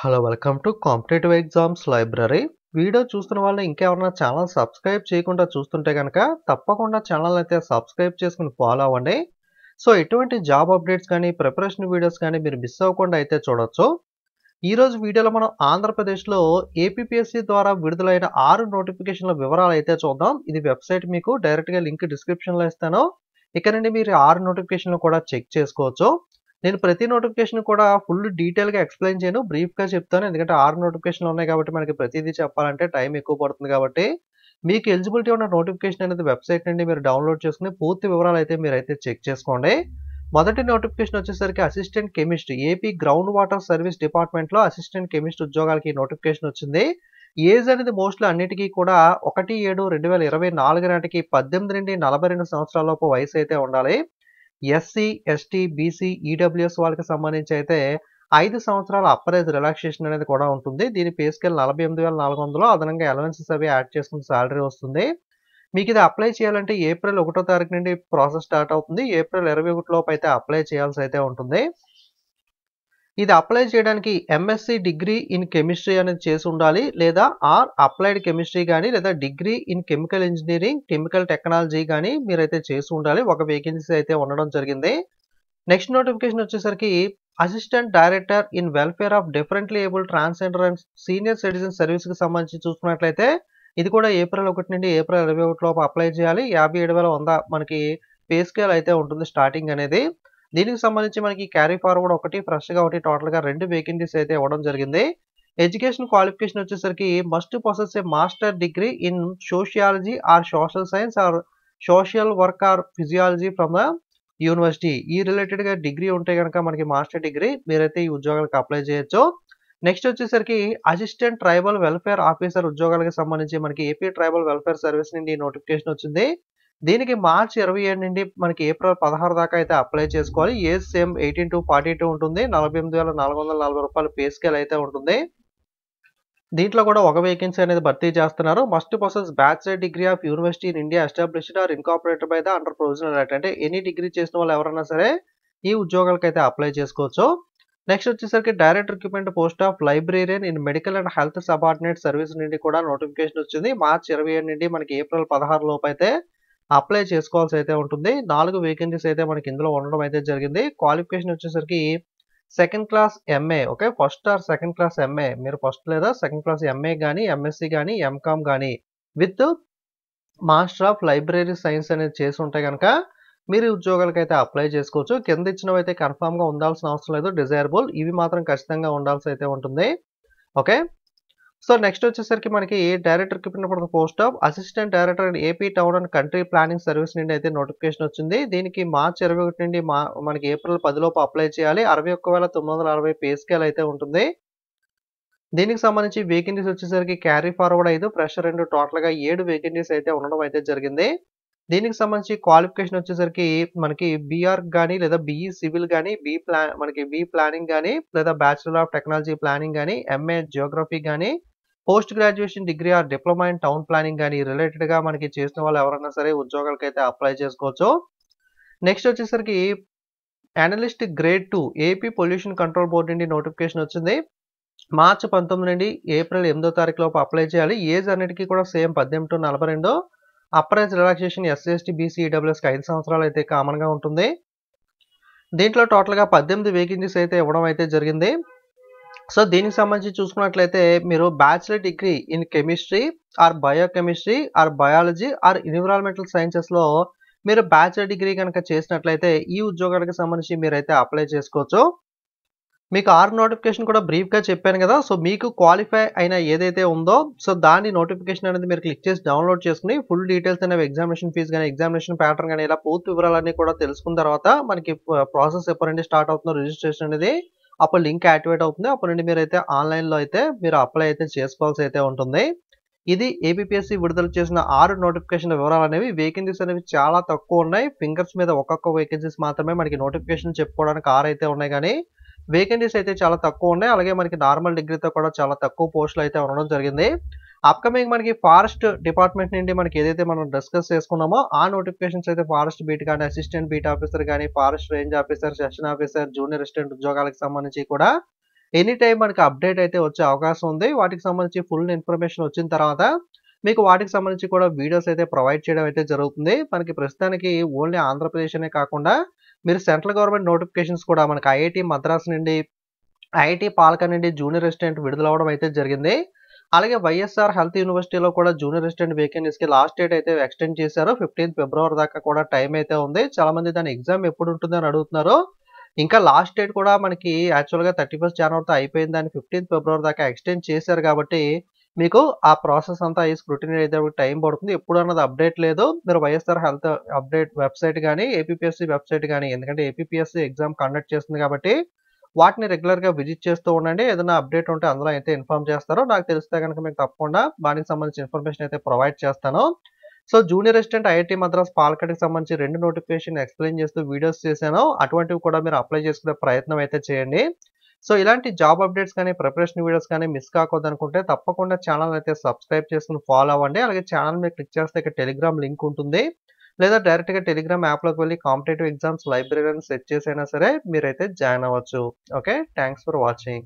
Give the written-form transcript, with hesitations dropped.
Hello welcome to competitive exams library. Video చూస్తున్న వాళ్ళు ఇంకెవరైనా ఛానల్ సబ్స్క్రైబ్ చేయకుండా చూస్తుంటే కనుక తప్పకుండా ఛానల్ అయితే సబ్స్క్రైబ్ చేసుకుని ఫాలో అవ్వండి. సో ఎటువంటి జాబ్ అప్డేట్స్ కానీ ప్రిపరేషన్ వీడియోస్ కానీ మీరు మిస్ అవ్వకుండా అయితే చూడొచ్చు. ఈరోజు వీడియోలో మనం ఆంధ్రప్రదేశ్లో ఏపీపీఎస్సీ ద్వారా విడుదలైన 6 నోటిఫికేషన్ల వివరాలు అయితే చూద్దాం. ఇది వెబ్సైట్ మీకు డైరెక్ట్గా లింక్ డిస్క్రిప్షన్లో ఇస్తాను. ఇక్కడ నుండి మీరు 6 నోటిఫికేషన్లు కూడా చెక్ చేసుకోవచ్చు. నేను ప్రతి నోటిఫికేషన్ కూడా ఫుల్ డీటెయిల్‌గా ఎక్స్‌ప్లెయిన్ చేయను. బ్రీఫ్‌గా చెప్తాను. ఎందుకంటే 6 నోటిఫికేషన్‌లు ఉన్నాయి కాబట్టి మనకి ప్రతిదీ చెప్పాలంటే టైం ఎక్కువ పడుతుంది కాబట్టి, మీకు ఎలిజిబిలిటీ ఉన్న నోటిఫికేషన్ అనేది వెబ్‌సైట్ నుండి మీరు డౌన్‌లోడ్ చేసుకొని పూర్తి వివరాలు అయితే మీరైతే చెక్ చేసుకోండి. మొదటి నోటిఫికేషన్ వచ్చేసరికి assistant chemist AP ground water service డిపార్ట్మెంట్‌లో అసిస్టెంట్ కెమిస్ట్ ఉద్యోగాలకి నోటిఫికేషన్ వచ్చింది. ఏజ్ అనేది మోస్ట్‌లీ అన్నిటికీ కూడా 1/7/2024 నాటికి 18 నుండి 42 సంవత్సరాల లోపు వయసు అయితే ఉండాలి. ఎస్సీ, ఎస్టీ, బీసీ, ఈడబ్ల్యూఎస్ వాళ్ళకి సంబంధించి అయితే 5 సంవత్సరాల అప్పర్ ఏజ్ రిలాక్సేషన్ అనేది కూడా ఉంటుంది. దీని పే స్కేల్ 48,400 అదనంగా అలవెన్సెస్ అవి యాడ్ చేసుకుని సాలరీ వస్తుంది. మీకు ఇది అప్లై చేయాలంటే ఏప్రిల్ 1వ తారీఖు నుండి ప్రాసెస్ స్టార్ట్ అవుతుంది. ఏప్రిల్ 21 లోపు అయితే అప్లై చేయాల్సి అయితే ఉంటుంది. ఇది అప్లై చేయడానికి ఎంఎస్సి డిగ్రీ ఇన్ కెమిస్ట్రీ అనేది చేసి ఉండాలి, లేదా అప్లైడ్ కెమిస్ట్రీ కానీ లేదా degree in chemical engineering, chemical technology కానీ మీరైతే చేసి ఉండాలి. ఒక వేకెన్సీ అయితే ఉండడం జరిగింది. నెక్స్ట్ నోటిఫికేషన్ వచ్చేసరికి assistant director in welfare of differently able transgender and senior citizen సర్వీస్కి సంబంధించి చూసుకున్నట్లయితే ఇది కూడా ఏప్రిల్ 1 నుండి ఏప్రిల్ 21 లోపు అప్లై చేయాలి. 57,100 మనకి పే స్కేల్ అయితే ఉంటుంది స్టార్టింగ్ అనేది. దీనికి సంబంధించి మనకి క్యారీ ఫార్వర్డ్ ఒకటి, ఫ్రెష్గా ఒకటి, టోటల్గా 2 వేకెన్సీస్ అయితే ఇవ్వడం జరిగింది. ఎడ్యుకేషన్ క్వాలిఫికేషన్ వచ్చేసరికి must possess a master degree in sociology or social science or social work or physiology from the university. ఈ రిలేటెడ్గా డిగ్రీ ఉంటే కనుక మనకి మాస్టర్ డిగ్రీ మీరైతే ఈ ఉద్యోగాలకు అప్లై చేయొచ్చు. నెక్స్ట్ వచ్చేసరికి అసిస్టెంట్ ట్రైబల్ వెల్ఫేర్ ఆఫీసర్ ఉద్యోగాలకు సంబంధించి మనకి ఏపీ ట్రైబల్ వెల్ఫేర్ సర్వీస్ నుండి నోటిఫికేషన్ వచ్చింది. దీనికి మార్చి 27 నుండి మనకి ఏప్రిల్ 16 దాకా అయితే అప్లై చేసుకోవాలి. ఏజ్ సేమ్ 18 to 42 ఉంటుంది. 48,440 రూపాయలు పే స్కేల్ అయితే ఉంటుంది. దీంట్లో కూడా ఒక వేకెన్సీ అనేది భర్తీ చేస్తున్నారు. Must possess bachelor degree of university in India established or incorporated by the under provisional act. అంటే ఎనీ డిగ్రీ చేసిన వాళ్ళు ఎవరైనా సరే ఈ ఉద్యోగాలకు అయితే అప్లై చేసుకోవచ్చు. నెక్స్ట్ వచ్చేసరికి direct recruitment post of librarian in medical and health subordinate service నుండి కూడా నోటిఫికేషన్ వచ్చింది. మార్చి 27 నుండి మనకి ఏప్రిల్ 16 లోపు అయితే అప్లై చేసుకోవాల్సి అయితే ఉంటుంది. 4 వేకెన్సీస్ అయితే మనకి ఇందులో ఉండడం అయితే జరిగింది. క్వాలిఫికేషన్ వచ్చేసరికి second class MA, okay, first or second class MA, మీరు ఫస్ట్ లేదా సెకండ్ క్లాస్ ఎంఏ కానీ ఎంఎస్సి కానీ ఎంకామ్ కానీ with master of library science అనేది చేసి ఉంటే కనుక మీరు ఉద్యోగాలకు అయితే అప్లై చేసుకోవచ్చు. కింద ఇచ్చినవి అయితే కన్ఫామ్గా ఉండాల్సిన అవసరం లేదు, డిజైరబుల్, ఇవి మాత్రం ఖచ్చితంగా ఉండాల్సి అయితే ఉంటుంది. ఓకే, సో నెక్స్ట్ వచ్చేసరికి మనకి direct recruitment for the post of assistant director and AP town and country planning service నుండి అయితే నోటిఫికేషన్ వచ్చింది. దీనికి మార్చి 21 నుండి మనకి ఏప్రిల్ 10 లోపు అప్లై చేయాలి. 61,960 పే స్కేల్ అయితే ఉంటుంది. దీనికి సంబంధించి వేకెన్సీస్ వచ్చేసరికి క్యారీ ఫార్వర్డ్ 5, ఫ్రెషర్ 2, టోటల్గా 7 వేకెన్సీస్ అయితే ఉండడం అయితే జరిగింది. దీనికి సంబంధించి క్వాలిఫికేషన్ వచ్చేసరికి మనకి బీఆర్ కానీ లేదా బీఈ సివిల్ కానీ మనకి బీ ప్లానింగ్ కానీ లేదా బ్యాచిలర్ ఆఫ్ టెక్నాలజీ ప్లానింగ్ కానీ ఎంఏ జియోగ్రఫీ కానీ post graduation degree or diploma in town planning కానీ రిలేటెడ్గా మనకి చేసిన వాళ్ళు ఎవరైనా సరే ఉద్యోగాలకు అయితే అప్లై చేసుకోవచ్చు. నెక్స్ట్ వచ్చేసరికి analyst grade 2 AP pollution control board నుండి నోటిఫికేషన్ వచ్చింది. మార్చి 19 నుండి ఏప్రిల్ 8వ తారీఖు లోపు అప్లై చేయాలి. ఏజ్ అన్నిటికీ కూడా same 18 to 42. Upper age relaxation SC, ST, BC, ఈడబ్ల్యూఎస్కి 5 సంవత్సరాలు అయితే కామన్గా ఉంటుంది. దీంట్లో టోటల్గా 18 వేకెన్సీస్ అయితే ఇవ్వడం అయితే జరిగింది. సో దీనికి సంబంధించి చూసుకున్నట్లయితే మీరు bachelor degree in chemistry or biochemistry or biology or environmental సైన్సెస్లో మీరు బ్యాచిలర్ డిగ్రీ కనుక చేసినట్లయితే ఈ ఉద్యోగాలకు సంబంధించి మీరైతే అప్లై చేసుకోవచ్చు. మీకు 6 నోటిఫికేషన్ కూడా బ్రీఫ్గా చెప్పాను కదా. సో మీకు క్వాలిఫై అయిన ఏదైతే ఉందో సో దాని నోటిఫికేషన్ అనేది మీరు క్లిక్ చేసి డౌన్లోడ్ చేసుకుని ఫుల్ డీటెయిల్స్ అనేవి ఎగ్జామినేషన్ ఫీజు కానీ ఎగ్జామినేషన్ ప్యాటర్న్ కానీ ఇలా పూర్తి వివరాలన్నీ కూడా తెలుసుకున్న తర్వాత మనకి ప్రాసెస్ ఎప్పటి నుండి స్టార్ట్ అవుతుందో రిజిస్ట్రేషన్ అనేది అప్పుడు లింక్ యాక్టివేట్ అవుతుంది. అప్పటి నుండి మీరైతే ఆన్లైన్లో అయితే మీరు అప్లై అయితే చేసుకోవాల్సి అయితే ఉంటుంది. ఇది ఏపీపీఎస్సీ విడుదల చేసిన 6 నోటిఫికేషన్ వివరాలు అనేవి. వేకెన్సీస్ అనేవి చాలా తక్కువ ఉన్నాయి. ఫింగర్స్ మీద ఒక్కొక్క వేకెన్సీస్ మాత్రమే మనకి నోటిఫికేషన్ చెప్పుకోవడానికి 6 అయితే ఉన్నాయి, కానీ వేకెన్సీస్ అయితే చాలా తక్కువ ఉన్నాయి. అలాగే మనకి నార్మల్ డిగ్రీతో కూడా చాలా తక్కువ పోస్టులు అయితే ఉండడం జరిగింది. అప్కమింగ్ మనకి ఫారెస్ట్ డిపార్ట్మెంట్ నుండి మనకి ఏదైతే మనం డిస్కస్ చేసుకున్నామో ఆ నోటిఫికేషన్స్ అయితే ఫారెస్ట్ బీట్ కానీ అసిస్టెంట్ బీట్ ఆఫీసర్ కానీ forest range officer, session officer, junior assistant ఉద్యోగాలకు సంబంధించి కూడా ఎనీ టైమ్ మనకి అప్డేట్ అయితే వచ్చే అవకాశం ఉంది. వాటికి సంబంధించి ఫుల్ ఇన్ఫర్మేషన్ వచ్చిన తర్వాత మీకు వాటికి సంబంధించి కూడా వీడియోస్ అయితే ప్రొవైడ్ చేయడం అయితే జరుగుతుంది. మనకి ప్రస్తుతానికి ఓన్లీ ఆంధ్రప్రదేశ్ అనే కాకుండా మీరు సెంట్రల్ గవర్నమెంట్ నోటిఫికేషన్స్ కూడా మనకి ఐఐటీ మద్రాస్ నుండి, ఐఐటీ పాలక నుండి జూనియర్ అసిస్టెంట్ విడుదలవ్వడం అయితే జరిగింది. అలాగే వైఎస్ఆర్ హెల్త్ యూనివర్సిటీలో కూడా జూనియర్ అసిస్టెంట్ వేకెన్సీస్‌కి లాస్ట్ డేట్ అయితే ఎక్స్‌టెండ్ చేశారు. 15థ్ ఫిబ్రవరి దాకా కూడా టైం అయితే ఉంది. చాలామంది దాని ఎగ్జామ్ ఎప్పుడు ఉంటుందని అడుగుతున్నారు. ఇంకా లాస్ట్ డేట్ కూడా మనకి యాక్చువల్‌గా 31 జనవరితో అయిపోయింది. దాన్ని 15థ్ ఫిబ్రవరి దాకా ఎక్స్‌టెండ్ చేశారు కాబట్టి, మీకు ఆ ప్రాసెస్ అంతా ఈ స్క్రూటినీ అయితే టైం పడుతుంది. ఎప్పుడన్నది అప్డేట్ లేదు. మీరు వైఎస్ఆర్ హెల్త్ అప్డేట్ వెబ్‌సైట్ గాని, ఏపీపీఎస్‌సీ వెబ్‌సైట్ గాని, ఎందుకంటే ఏపీపీఎస్‌సీ ఎగ్జామ్ కండక్ట్ చేస్తుంది కాబట్టి, వాటిని రెగ్యులర్‌గా విజిట్ చేస్తూ ఉండండి. ఏదైనా అప్డేట్ ఉంటే అందులో అయితే ఇన్ఫార్మ్ చేస్తారు. నాకు తెలిస్తే గనుక మీకు తప్పకుండా దానికి సంబంధించిన ఇన్ఫర్మేషన్ అయితే ప్రొవైడ్ చేస్తాను. So, junior assistant IIT Madras పాలక్కడికి సంబంధించి 2 నోటిఫికేషన్ ఎక్స్‌ప్లెయిన్ చేస్తూ వీడియోస్ చేశాను. అటువంటివి కూడా మీరు అప్లై చేసుకునే ప్రయత్నం అయితే చేయండి. సో, ఇలాంటి జాబ్ అప్డేట్స్ కానీ, ప్రిపరేషన్ వీడియోస్ కానీ మిస్ కాకూడదనుకుంటే తప్పకుండా ఛానెల్ అయితే సబ్స్క్రైబ్ చేసుకొని ఫాలో అవ్వండి. అలాగే ఛానెల్ మీద క్లిక్ చేస్తే ఇక్కడ టెలిగ్రామ్ లింక్ ఉంటుంది. లేదా డైరెక్ట్‌గా టెలిగ్రామ్ యాప్‌లోకి వెళ్లి కాంపిటేటివ్ ఎగ్జామ్స్ లైబ్రరీ అని సెర్చ్ చేసైనా సరే మీరైతే జాయిన్ అవ్వచ్చు. ఓకే. Thanks for watching.